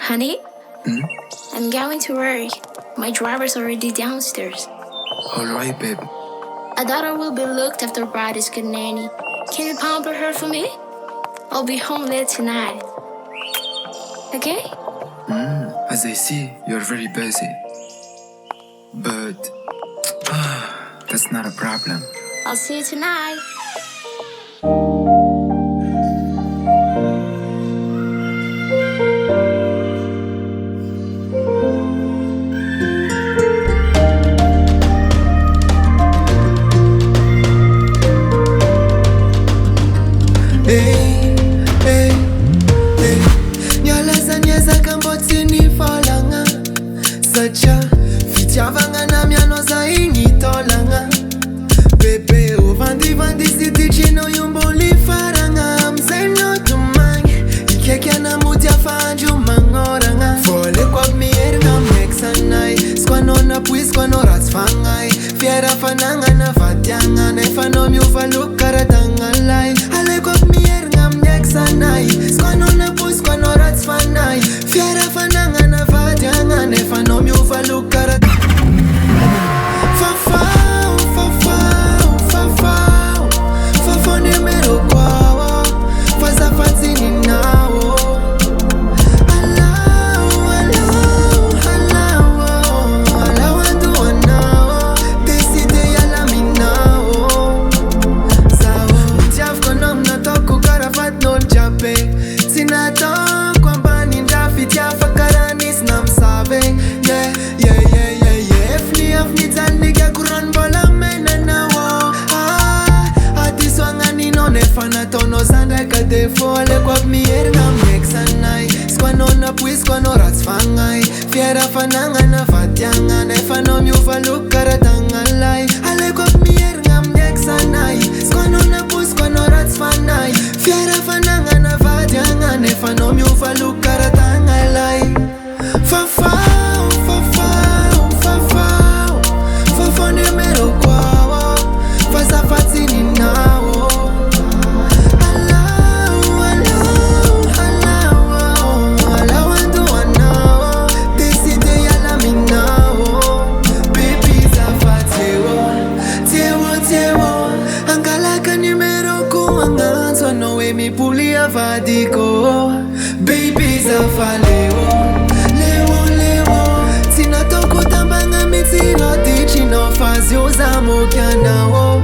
Honey, Hmm? I'm going to work. My driver's already downstairs. Alright, babe. A daughter will be looked after by this good nanny. Can you pamper her for me? I'll be home late tonight. Okay? As I see, you're very busy. But that's not a problem. I'll see you tonight. Hey, hey, hey. Nyalazanyeza kambotini falanga Sacha, fitiavanga na miano zaini tolanga Bebe, o vandi siti chino yumboli faranga Mzeno tumangi, ikeke na mutia fanju mangoranga Fole kwa mierga meksanai Squanona puis squanoras fangai Fiera fananga na fatianga Nefano miufa lukara tangalai Ale kwa mierga meksanai Squanona puis squanoras fanai Fiera fananga na fatianga Nefano miufa lukara Fafau, fafau, fafau Fafau numero kwao Faza fatini nao Tono zanda kate fole kwa mierga meksanai Squanona puis squanoras fangai Fiera fananga na fatianga Nefano miufa lukara tangalai Ale kwa mierga meksanai Squanona puis squanoras fanai Fiera fananga na fatianga Nefano miufa lukara tangalai Fafau, fafau, fafau Fafau numero kwao Faza fatini nao Mi pulia vadiko Baby zafaleo Leo Tina toko tambanga mitino Tichi no fazio za mokianao